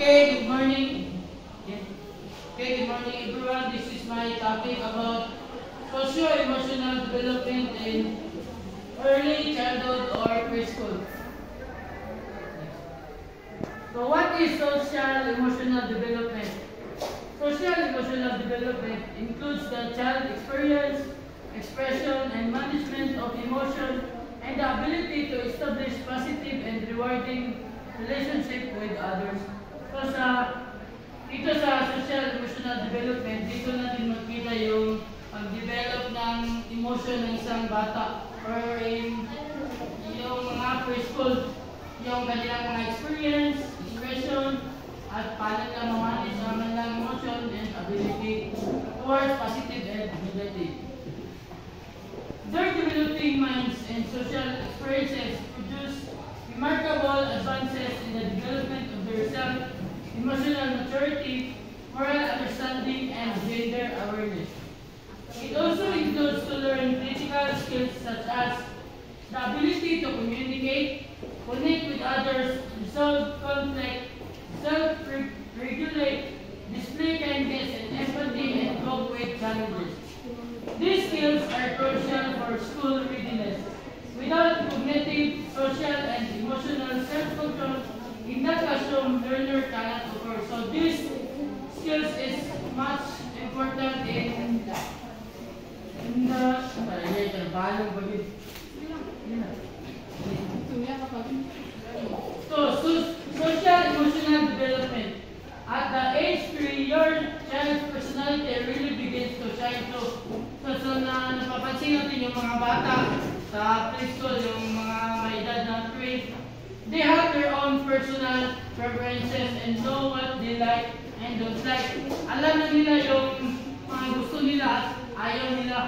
Okay, good morning. Okay, good morning everyone. This is my topic about socio-emotional development in early childhood or preschool. So what is social emotional development? Social emotional development includes the child experience, expression, and management of emotion and the ability to establish positive and rewarding relationship with others. So dito sa social emotional development, dito natin makita yung pag-develop ng emotion ng isang bata or yung mga preschool, yung kanilang mga experience, expression, at paano nila mamanage ang kanilang emotion and ability towards positive and negative. Their developing minds and social experiences produce remarkable advances in the development of their emotional maturity, moral understanding, and gender awareness. It also includes to learn critical skills such as the ability to communicate, connect with others, resolve conflict, self-regulate, display kindness and empathy, and cope with challenges. These skills are crucial for school readiness. Without cognitive, social, and emotional self-control in the classroom, learner cannot occur. So these skills is much important in the social emotional development. At the age 3, your child's personality really begins to shine through. So napapansin natin yung mga bata sa preschool, yung mga may edad na 3, they have their own personal preferences and know what they like and don't like. Alam na nila yung mga gusto nila at ayaw nila.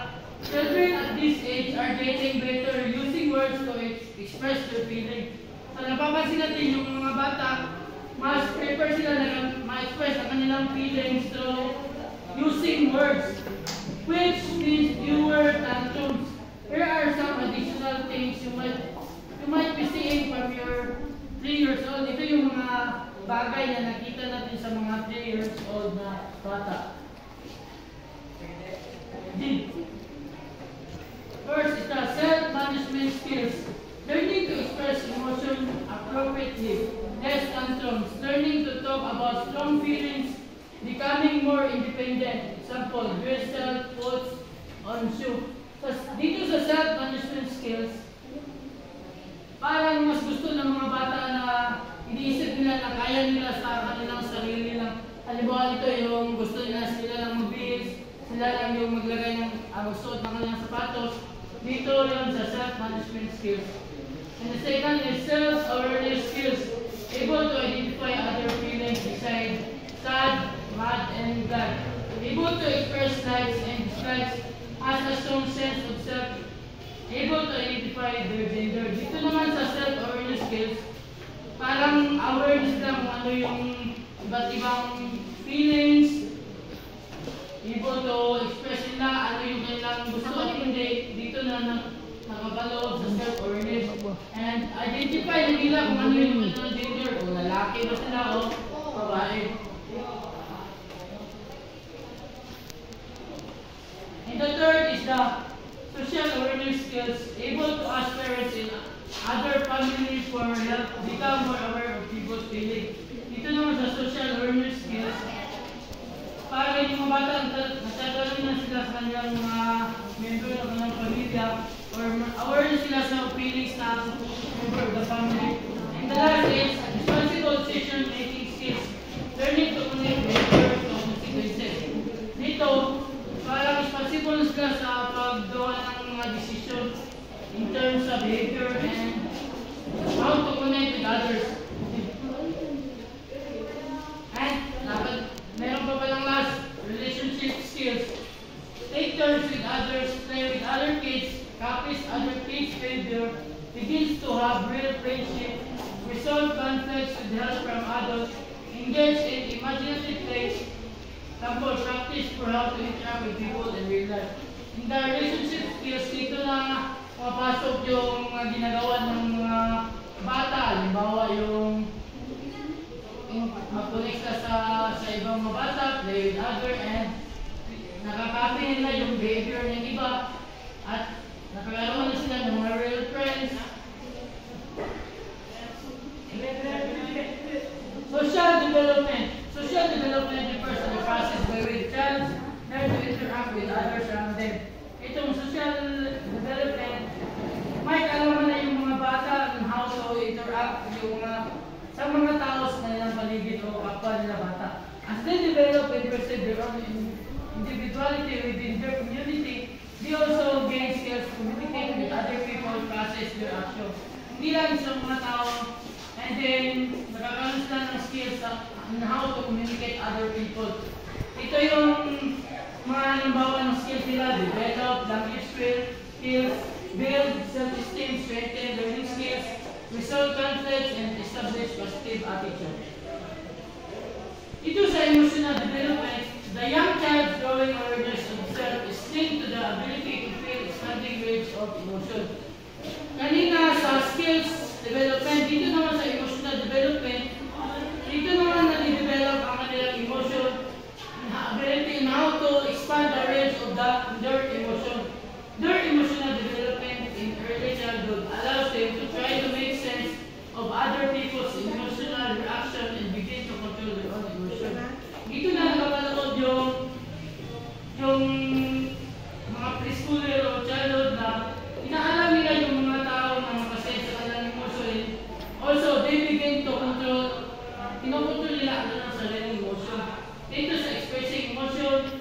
Children at this age are getting better using words to express their feelings. So napapansin natin yung mga bata, mas prefer sila na ma-express ang kanilang feelings through using words, which means fewer tantrums. Here are some additional things you might be seeing from your 3 years old. Ito yung mga bagay na nakita natin sa mga 3 years old na bata. First is the self-management skills. Learning to express emotion appropriately, less tantrums, learning to talk about strong feelings, becoming more independent. Example, dress self, puts on shoe. So, dito sa self-management skills, parang mas gusto ng mga bata na iniisip nila na kaya nila sa kanilang sarili lang. Halimbawa ito yung gusto nila sila lang magbihis, sila lang yung maglagay ng magsuot ng kanilang sapatos. Dito yun sa self-management skills. And the second is self-awareness skills, able to identify other feelings besides sad, mad, and glad. Able to express likes and dislikes, has a strong sense of self, able to identify their gender. Dito naman sa self-awareness skills, parang awareness lang kung ano yung iba't ibang feelings, able to express nila ano yung kanilang gusto at hindi. Dito na nakabaloob sa self-awareness. And identify na nila kung ano yung kanilang gender, kung lalaki ba sila o babae. And the third is the social awareness skills, able to ask parents in other families for help, become more aware of people's feelings. Dito naman sa social awareness skills, para yung mga bata nagtatanong na sila sa kanilang mga member ng kanilang pamilya or aware sila sa feelings na member of the family. And the last is responsible decision-making skills, learning to connect behavior to consequences. Dito, parang responsible sila sa paggawa ng mga decision in terms of behavior and how to connect with others. And meron pa palang last, relationship skills. Take turns with others, play with other kids, copies other kids' behavior, begins to have real friendship, resolve conflicts with help from adults, engage in imaginative plays, example, practice for how to interact with people in real life. In the relationship skills, dito na mapasok yung mga ginagawa ng mga bata. Halimbawa yung mag-connect ka sa ibang mga bata, play with other, and nakakapi nila yung behavior ng iba, at nakakaroon na sila ng mga real friends. Social development. Social development refers to the process by which child learn to interact with others around them. Itong social development, may kaalaman na yung mga bata on how to interact sa mga tao sa kanilang paligid o kapwa nila bata. As they develop and perceive their own individuality within their community, they also gain skills to communicate with other people, process their actions. Hindi lang sa mga tao, and then nakakaroon sila ng skills on how to communicate other people. Ito yung mga halimbawa ng skills nila: develop language skills, build self-esteem, strengthen learning skills, resolve conflicts, and establish positive attitude. Ito sa emotional development, the young child's growing awareness of self is linked to the ability to feel expanding range of emotion. Kanina sa skills development, dito naman sa emotional development, dito naman na-develop ang kanilang emotion, ability in how to expand the range of their emotion. Their emotional development in early childhood allows them to try to make sense of other people's emotional reaction and begin to control their own emotion. Dito na nakapanood yung mga preschooler o childhood na inaalam nila yung mga tao na makasense sa kanilang emotion. Also, they begin to control, kinokontrol nila ang kanilang sariling emotion. Dito sa expressing emotion,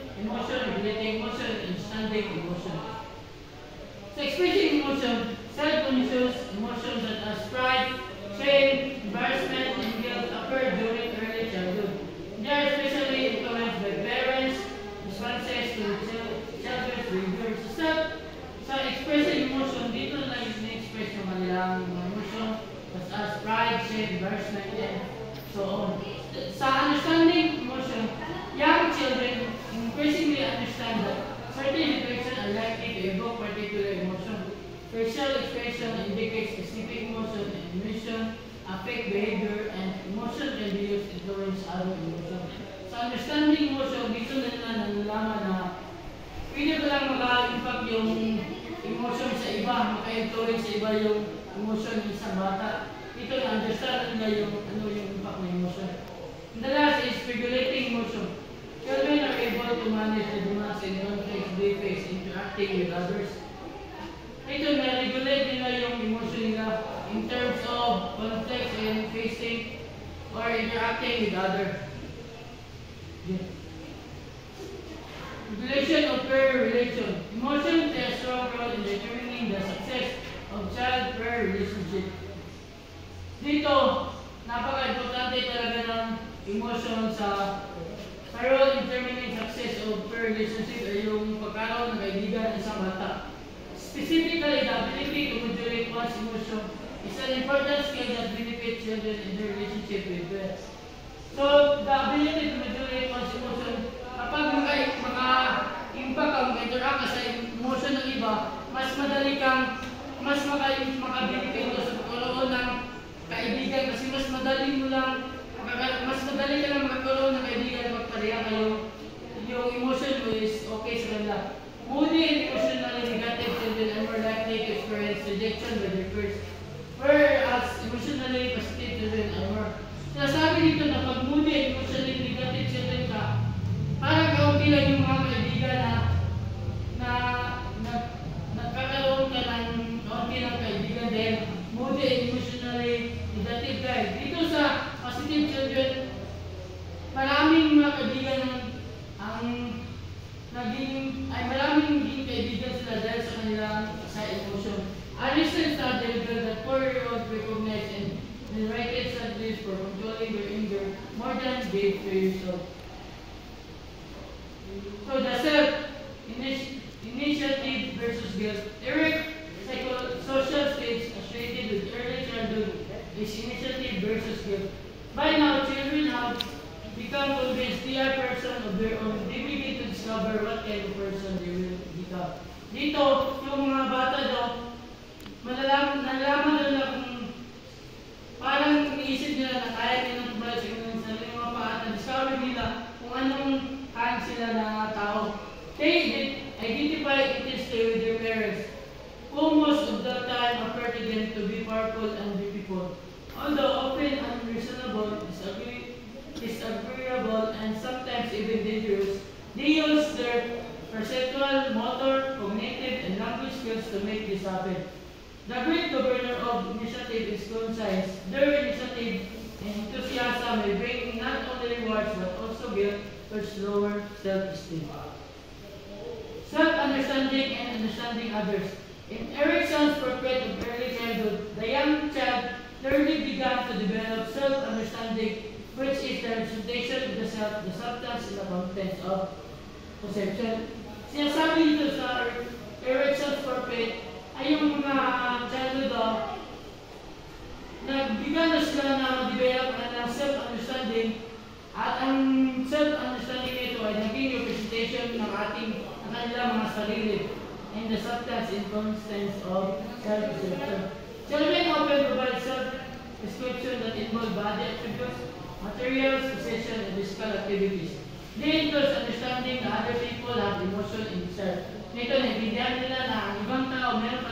relating emotion, and understanding emotion. Sa expressing emotion, self-conscious emotions such as pride, shame, embarrassment, and guilt occur during early childhood. They are especially influenced by parents' responses to children's behavior. Sa expressing emotion, dito na express yung kanilang emotion such as pride, shame, embarrassment, and so on. Sa understanding emotion, young children increasingly understand that certain situations are likely to evoke particular emotion. Facial expression indicates specific emotion, and emotion affect behavior, and emotion can be used to influence other emotion. Sa understanding emotion, dito na nalalaman na pwede ba lang maka-impact yung emotion sa iba, maka-influence sa iba yung emotion ng isang bata. Dito na-understand nila yung impact ng emotion. And the last is regulating emotion. Children are able to manage the demands and conflicts they face interacting with others. Ito na-regulate nila yung emotion nila in terms of conflicts and facing or interacting with others. Regulation of pair relation. Emotion plays a strong role in determining the success of child-pair relationship. Dito, napaka-importante talaga ng emotion sa role in determining success of pair relationship ay yung pagkakaroon ng kaibigan ng isang bata. Specifically, the ability to modulate one's emotion is an important skill that benefits children in their relationship with parents. So, the ability to modulate one's emotion, kapag maka-impact ang interact ka sa emotion ng iba, mas madali kang maka-benefit sa pagkaroon ng kaibigan kasi mas madali ka lang magkaroon ng kaibigan magpareha kayo. Yung emotion mo is okay sa kanila. Moody and emotionally negative children are more likely to experience rejection by their peers, whereas emotionally positive children are more. Sinasabi dito na pag moody and emotionally negative children ka, parang kaunti lang yung mga kaibigan na nagkakaroon ka ng kaunti ng kaibigan dahil moody and emotionally negative guys. Dito sa positive children, maraming mga kaibigan maraming naging kaibigan sila dahil sa kanilang sa emotion. A recent study revealed that 4-year-olds recognize and narrated strategies for controlling their anger more than they 3 years old. So the self-initiative versus guilt. Eric, social stage associated with early childhood is initiative versus guilt. By now, children have become convinced they are person of their own. They begin to discover what kind of person they will become. Dito, yung mga bata daw, nalalaman nila kung parang iniisip nila na kaya nilang tumalas yung The great governor of initiative is conscience. Their initiative and enthusiasm may bring not only rewards but also guilt which lower self-esteem. Self-understanding and understanding others. In Erickson's portrait of early childhood, the young child early began to develop self-understanding, which is the representation of the self, the substance, and the contents of perception. Sinasabi dito sa Erickson's portrait ay yung mga childhood nagbigyan na sila na develop ng self-understanding at ang self-understanding nito ay naging representation ng kanilang mga sarili and the substance and contents of self-perception. Children often provide self-description that involve body attributes, materials, possession, and physical activities. They include understanding that other people have emotion in self. Nito, naiintindihan nila na ang ibang tao meron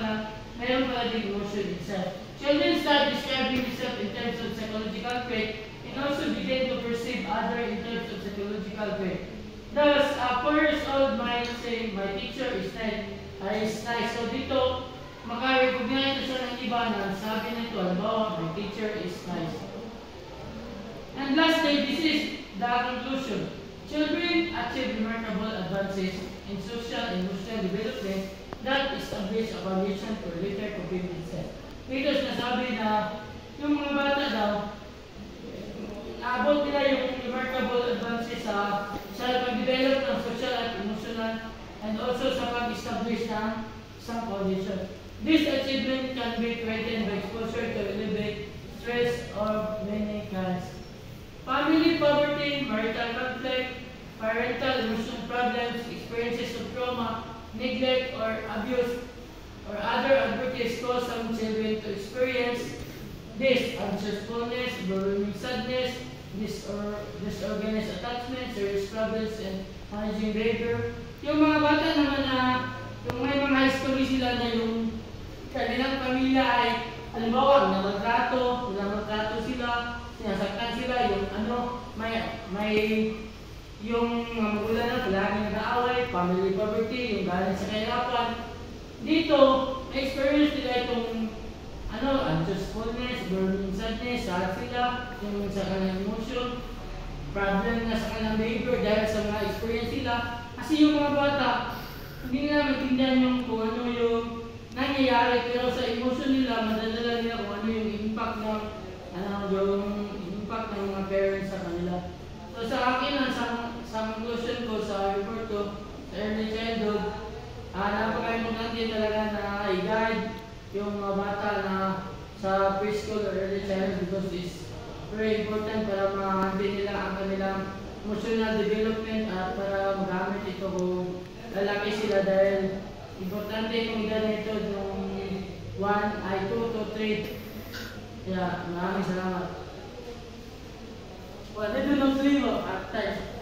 pala din emotion in self. Children start describing themselves in terms of psychological trait and also begin to perceive other in terms of psychological trait. Thus, a 4-year-old might say, my teacher is nice. So dito, makarecognize siya ng iba na sabi nito, my teacher is nice. And lastly, this is the conclusion. Children achieve remarkable advances in social and emotional development that establish a foundation for later coping itself. Dito sinasabi na yung mga bata daw, naabot nila yung remarkable advances sa pag-develop ng social at emotional and also sa pag-establish ng isang foundation. This achievement can be threatened by exposure to elevate stress of many kinds. Family poverty, marital conflict, parental emotional problems, experiences of trauma, neglect or abuse, or other adversities cause some children to experience this anxiousness, overwhelming sadness, disorganized attachment, serious problems, and managing behavior. Yung mga bata naman na yung may mga history sila na yung kanilang pamilya ay halimbawa maltrato sila, sinasaktan sila, yung may yung mga magulang na palaging nag-aaway, family poverty, yung galing sa kahirapan. Dito, experience nila itong anxiousness, burning sadness, sad sila, yung sa kanilang emotion, problem na sa kanilang behavior dahil sa mga experience nila. Kasi yung mga bata, hindi nila maintindihan yung kung ano yung nangyayari, pero sa emotion nila, madadala nila kung ano yung impact ng mga parents sa kanila. So sa akin, sa conclusion ko sa report ko, sa early childhood, napaka-importante talaga na i-guide yung mga bata na sa preschool or early childhood because it's very important para ma-maintain nila ang kanilang emotional development at para magamit ito kung lalaki sila dahil importante kung ganito yung 2 to 3. Kaya maraming salamat. Well, they do not leave at times.